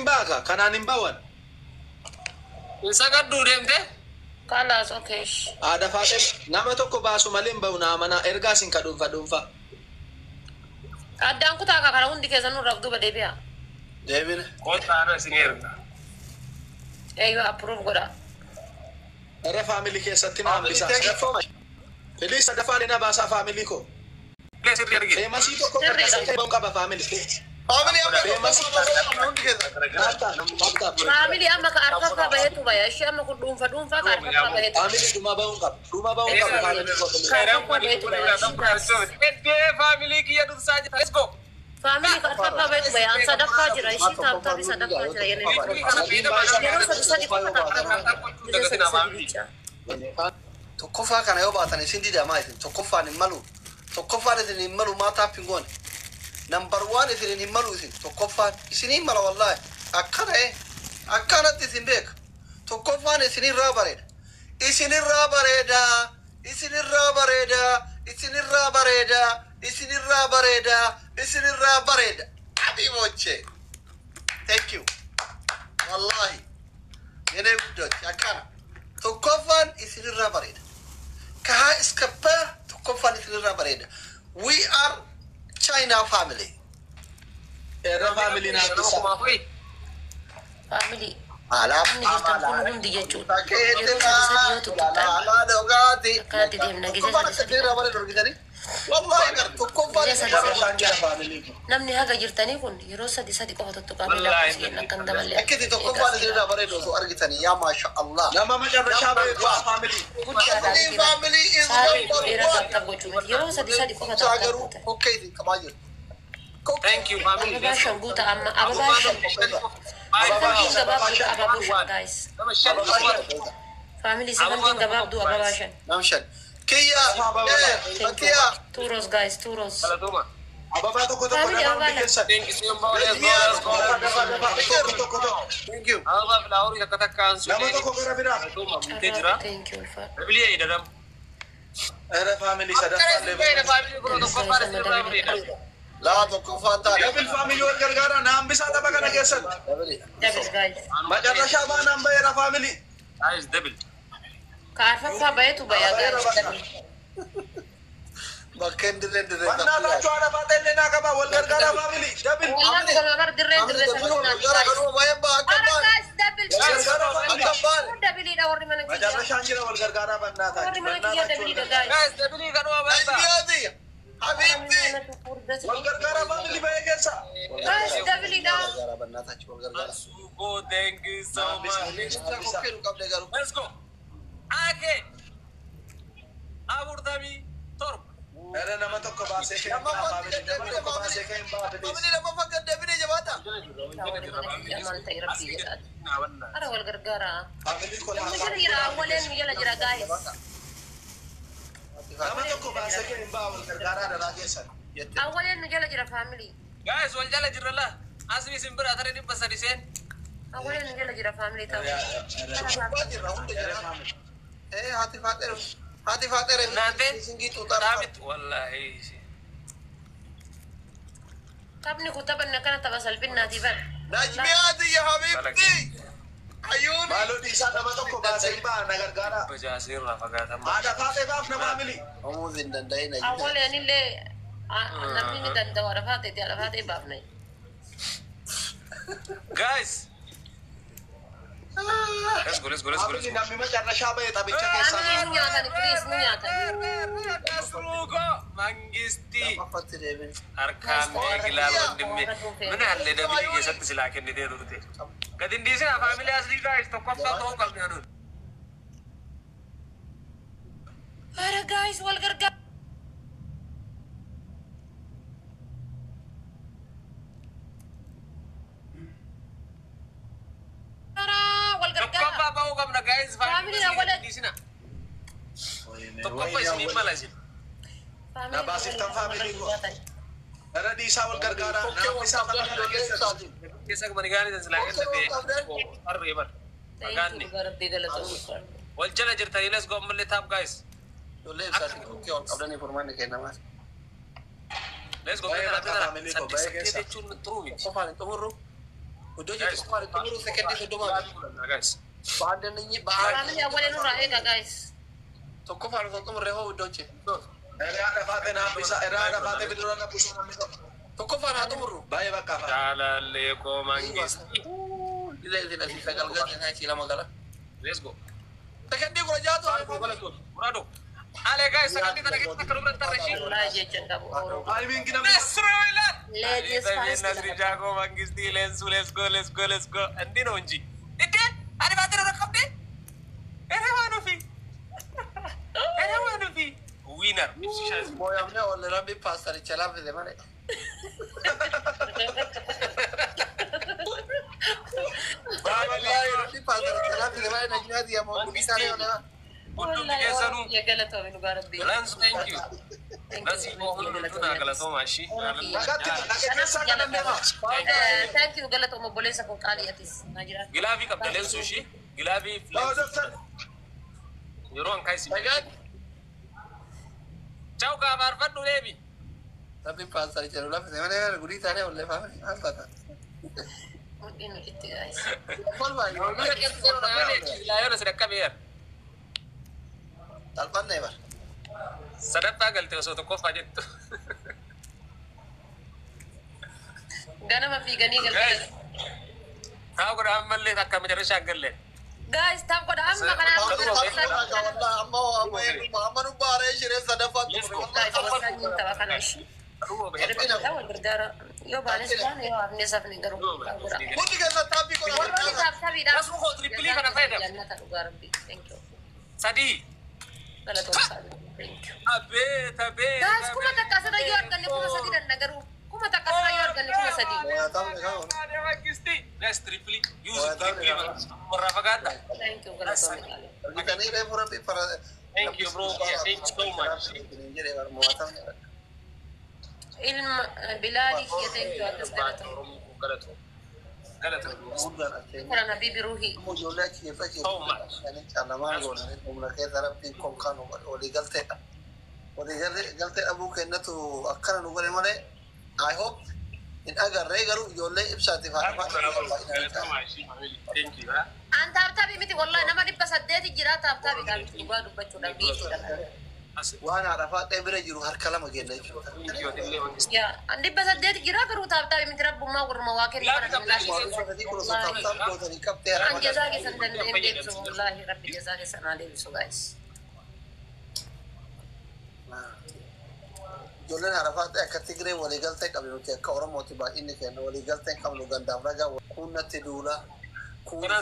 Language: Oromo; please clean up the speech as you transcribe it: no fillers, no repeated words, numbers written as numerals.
باكا كان نباون سكت دورهم ده خلاص اوكي هذا فاتن نما توكو باسو مالين باونا منا ارغاسين كدون فدونفا ادان كوتا كاكا وندي كيزانو رفدو بديبيا ديبين قلت انا سينيرنا ايوه ابروف غدا ere family ke satina ambisa Feliz dafa na ba sa family ko ليش ترجع masito ko ka ba ka ba family family family amma ka arfa ka bahetu baya shi amma ku dum fa ka arfa ka bahetu family duma ba family ko family ki ya saja let's go family ka arfa ka bahetu baya an sadaka jira shi ta ta bi sadaka jira yana tokkoffaa kana yoo baatan isin didamaa isin tokkoffaan hin malu tokkoffaan isin hin malu maa taapingoon number one isin hin malu isin tokkoffaan isin hin mala wallahi akkana akkanatti isin beeka tokkoffaan isin irraa bareeda isin irraa bareeda isin irraa bareeda isin irraa bareeda isin irraa bareeda isin irraa bareeda adi moche thank you wallahi yene guddooti akkana tokkoffaan isin irraa bareeda kaha iskabba tokkoffaan isin irraa bareeda we are China family era family na bisa family alaaf ni kita pun hundi jechuudha takeete ala dogati kati dem nagi tokkoffaan irraa bareeda dorgitanii wallahi gar tokkoffaan isin irraa bareeda family ko namni haga jirtanii kun yeroo sadi qofa tuttuqamee lakkoofsiin akkan dabalee akkati tokkoffaan isin irraa bareeda osoo argitanii yaa maasha Allah nama majarrasha ba family family is yeroo sadi qofa sagaru okay din kabaayir thank you family ababashan guuta amma ababashan guys family 17 gabaabdu ababashan namshan kiya turos guys turos ababa to ko application thank you so much thank you Allah flower ya kata kan nama to ko gara bira tejra thank you for beliya ida dam era family sada family bro to ko para la tokkoffaan taala double family wal gargara naam bisa ta bagana kesan double guys majarrasha ba naam ba era family guys double ka arfa bayetu baya guys bakken dirren wanna la chwara ba telle na kama wal gargara family double wallahi ko mar dirren sanuna gargaro baye ba akbar guys double akbar double ida warri manan majarrasha anjira wal gargara banna ta warri manan kiya double ida guys guys double kanu abada ajiyadi habibi wal gargara family ba kesa guys double ida gargara bannatachi wal gargara oh thank you so much kokkeru qabde garu let's go ake aburdami torb era nama tokko ba se kay family nama tokko ba se kay ba family lama fakkat dabine jabata ara wal gargara family ko la jira awalan yala jira guys nama tokko ba se kay ba wal gargara da ragesan awalan yala jira family guys wal jala jirala asmi simbira tare di pasari sen awalan yala jira family taw hati fatere nanti singi tu damit wallahi kabni kutabanna kana tabasal binnati ban najmiyati ya habibti ayun malo di sa nama tokko ba se ba na gargara bajasir rafagata ada fate ba na family amuzin dandai na awalan ille nabi ni dan dawara fate ti ala fate ba nay guys let's go family nabi majarrasha ba tabicha kesa amin nyata ni please nyata asrugo mangisti mafati debin arkan egila wandimmi mana halle da bi yesat silaken de durte kadin disi na family asli guys to kopta to kam yanun ara guys wal gargara Tokkoffaa ba'uu qabna guys Family na wala- disi na tokkoffaa isinii mala isin Nabasiftan family ko. era di sa wal gargara na bisa ta bagana kesan keessa manigaani dan silaaken dafee arriban magaanni wal jala jirta let's go ammallee taap guys dole sa ke on qabdani formaani kennamas let's go Baik, kita Kak, family ko, baik, saddeet Kesa. jechuun turuu miti qofaan xumurru ودوجي تسمع تمرو سكندي سدوما guys. بعد نني بعد Family awalnya nu raega guys. تكفى على تمر هو ودوجي Ada fate na bisa, ada fate biduran na puso na mito. تكفى على تمرو Baye baka fa. Jaalallee mangisti. إذا إذا في سجل قال هاي شيء لما قال Let's go. سكندي كل جاتو Murado. Ale guys, sekarang kita lagi kita kerumah terasi. Wallahi jechen kamu oro. Ay min gina. Nasrulan. Ladies first. Nasri jago mangisti. Let's go. Andi nonji. Ide, ada bater orang kape. Era wanu fi. Winner. boy हमने और रबी पास सारी चला भी दे माने wallahi rबी पास सारी चला भी दे माने नजना दिया मो सारे होना Wallahi oro. Ya galato minu garabbi. Lance, thank you. Nasi mohon dulu na galato mashi. Nagati nakikisa ka na nema. Thank you galato mo boleh sa kung kali atis. Najira. Gilavi kaptalen sushi. Gilavi No, flex. doctor. Yoro ang kaisi. लगा Ciao ka barfat dulu lebi. रबी पास सारी चला भी दे माने गुड़ी सारे होले फामे हाल पता Ini itu guys. बोल भाई Layo na sedekah biar. तलपन नहीं बार Sedekah galte so to kofa jetto. Gana mafi gani Guys. gal. Kau ko amal le takka mi jare shagalle. Guys, tam ko da amma kana والله أما أما نبارة شيء صدفات guys, wasan yung tawa kana shi. Pero pinatawal berdara. Yo balis kan yo arne saf ni garu. ممكن كذا تابي كنا Wala ni saf sabi da. Langsung kau tripli kana faida. Jangan tak garbi. Thank you. Sadi. Gala to sabi. Thank you. Tabe. Guys, kuma takasa yo argan kuma sadi dan nagaru. Kuma takasa yo argan kuma sadi. Ada magisti. Guys tripli. Use tripli. Merafagata. Thank you gala to ni. kita ni deh pura para Thank you bro. Thank you so much. Ilm biladi ya thank you atas gala to. Galato. Kuna na bibi ruhi. मुझे कि ये पची यानी चला मार गोना है तुम लगे तरफ भी कौन खान होगा ओली गलते अबू के न तो अक्खर नुगरे मरे I hope in agar regaru yolle ibsati fa Thank you. Anta tabi miti wallahi nama di pasadeti jira tabi kan gua dubbatu da bici kan. وانا عرفات ابره جرو هر كلام اجي Ya, andi pasadeti jira karu tabi miti rabbu ma gur mawakir An jazaki sandan emde so wallahi rabbi jazaki sanade so guys. yolle عرفات كاتيجري ولي قلت قبل نتي كورم موتي با انك ولي قلت قبل غندا برجا كنا تدولا كنا